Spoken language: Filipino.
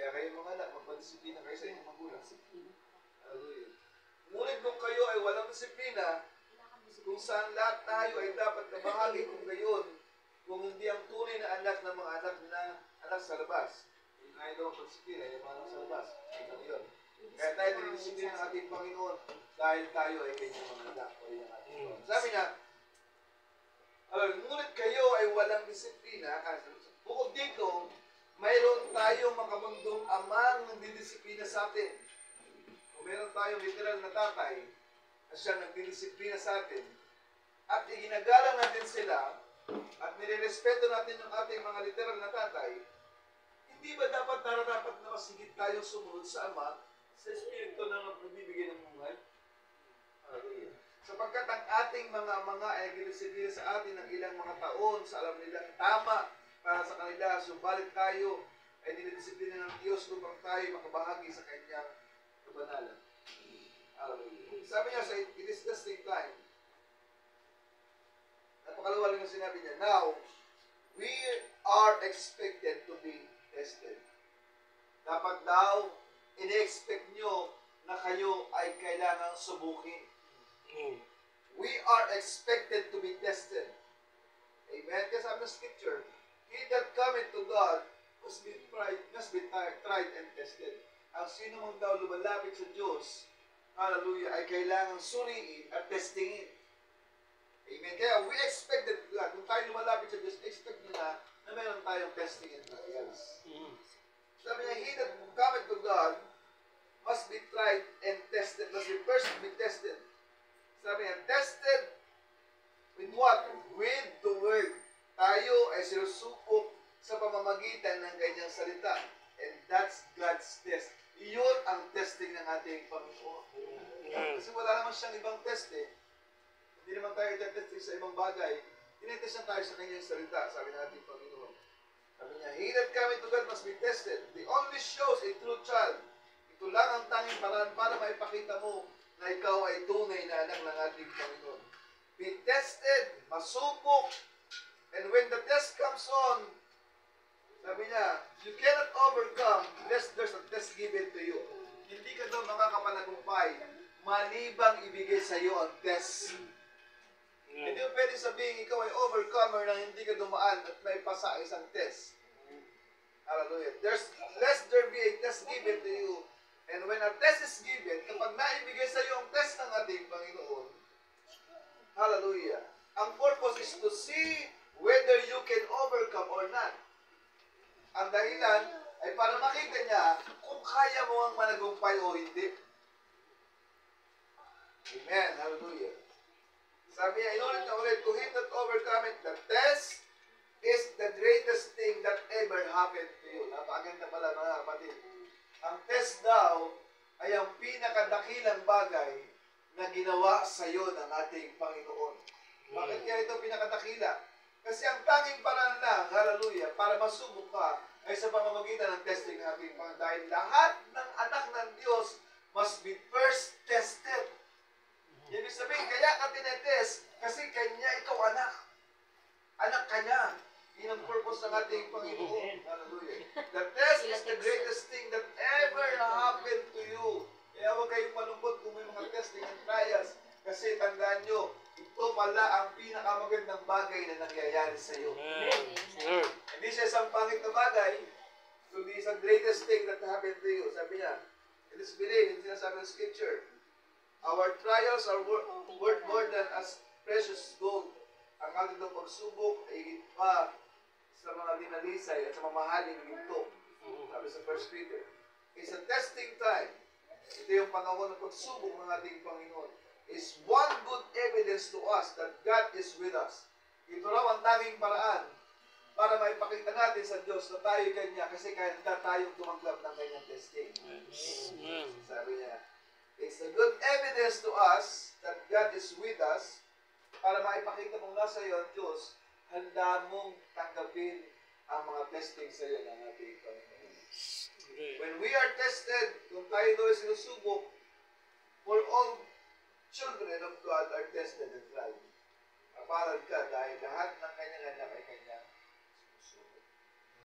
Kaya kayo mga anak, magpadisiplina kayo sa inyong magulang. Hallelujah. Ngunit kung kayo ay walang disiplina, kung saan lahat tayo ay dapat na bahagi kung gayon, kung hindi ang tunay na anak ng mga anak sa labas. Yung ayaw daw ang pagdisiplina, yung mga anak sa labas. Ito yun. Kaya tayo dinidisiplina ng ating Panginoon dahil tayo ay kanyang mga anak. O yung ating Panginoon. Sabi niya, ngunit kayo ay walang disiplina. Bukod dito, mayroon tayong makamundong amang nagdidisiplina sa atin. Kung meron tayong literal na tatay na siyang nagdidisiplina sa atin, at iginagalang natin sila, at nirerespeto natin yung ating mga literal na tatay, hindi ba dapat na masigit tayong sumunod sa Ama, sa Espiritu na nagbibigay ng buhay? Hallelujah. Sapagkat ang ating mga ay nagdidisiplina sa atin ng ilang mga taon, sa alam nilang tama para sa kanila, subalit tayo ay dinidisiplina ng Diyos upang tayo makabahagi sa Kanyang kabanalan. Hallelujah. Sabi niya sa it is testing time. Napakaluwal yung sinabi niya. Now, we are expected to be tested. Dapat daw, ini-expect nyo na kayo ay kailangang subukin. We are expected to be tested. Amen? Kasi sabi ng scripture, he that cometh to God must be tried and tested. Ang sino mong daw lumalapit sa Diyos, hallelujah, ay kailangang suriin at testingin. Amen? Kaya we expect that God, kung tayo lumalapit sa Diyos, expect nyo na meron tayong testing and trials. Sabi niya, he that cometh to God must be tried and tested. Must be first be tested. Sabi niya, tested with what? With the word. Tayo ay sinusupok sa pamamagitan ng kanyang salita. And that's God's test. Iyon ang testing ng ating Panginoon. Kasi wala naman siyang ibang test eh. Hindi naman tayo testing sa ibang bagay. Tinetest na tayo sa kanyang salita, sabi ng ating Panginoon. Sabi niya, he that cometh to God must be tested. The only shows a true child. Ito lang ang tanging paraan para maipakita mo na ikaw ay tunay na anak ng ating Panginoon. Be tested, masupok, and when the test comes on, sabi niya, you cannot overcome unless there's a test given to you. Hindi ka daw makakapanagumpay malibang ibigay sa iyo ang test. Hindi mo pwede sabihin ikaw ay overcomer na hindi ka dumaan at may pasa isang test. Hallelujah. Lest there be a test given to you. And when a test is given, kapag naibigay sa iyo ang test ng ating Panginoon, hallelujah, ang purpose is to see whether you can overcome or not. Ang dahilan ay para makita niya kung kaya mo ang managumpay o hindi. Amen. Hallelujah. Sabi niya, inulit na ulit, to him that overcome it, the test is the greatest thing that ever happened to you. Napakaganda pala mga kapatid. Ang test daw ay ang pinakadakilang bagay na ginawa sa iyo ng ating Panginoon. Bakit kaya ito pinakadakila? Kasi ang tanging paraan lang, hallelujah, para masubok ka ay sa pamamagitan ng testing ng ating Panginoon. Dahil lahat ng anak ng Diyos must be first tested. Ibig sabihin, kaya ka tinetest kasi kanya ikaw anak. Anak ka niya. Yun ang purpose ng ating Panginoon. Hallelujah. The test is the greatest thing that ever happened to you. Kaya huwag kayong malungkot kung may mga testing and trials. Kasi tandaan nyo, ito pala ang pinakamagandang bagay na nangyayari sa iyo. Hindi siya isang pangit na bagay, kundi isang greatest thing that happened to you. Sabi niya, it is believed, hindi sinasabi ng scripture, our trials are worth more than as precious gold. Ang ating pagsubok ay higit pa sa mga dinalisay at sa mamahaling ginto. Sabi sa 1 Peter. It's a testing time. Ito yung panahon ng pagsubok ng ating Panginoon. Is one good evidence to us that God is with us. Ito raw ang tanging paraan para maipakita natin sa Diyos na tayo kanya kasi kaya tayong tumanggap ng kanyang testing. Sabi niya, it's a good evidence to us that God is with us para maipakita mong nasa iyo ang Diyos, handa mong tanggapin ang mga testing sa iyo ng ating Panginoon. When we are tested, kung tayo daw ay sinusubok, for all children of God are tested and tried. Kapalad ka dahil lahat ng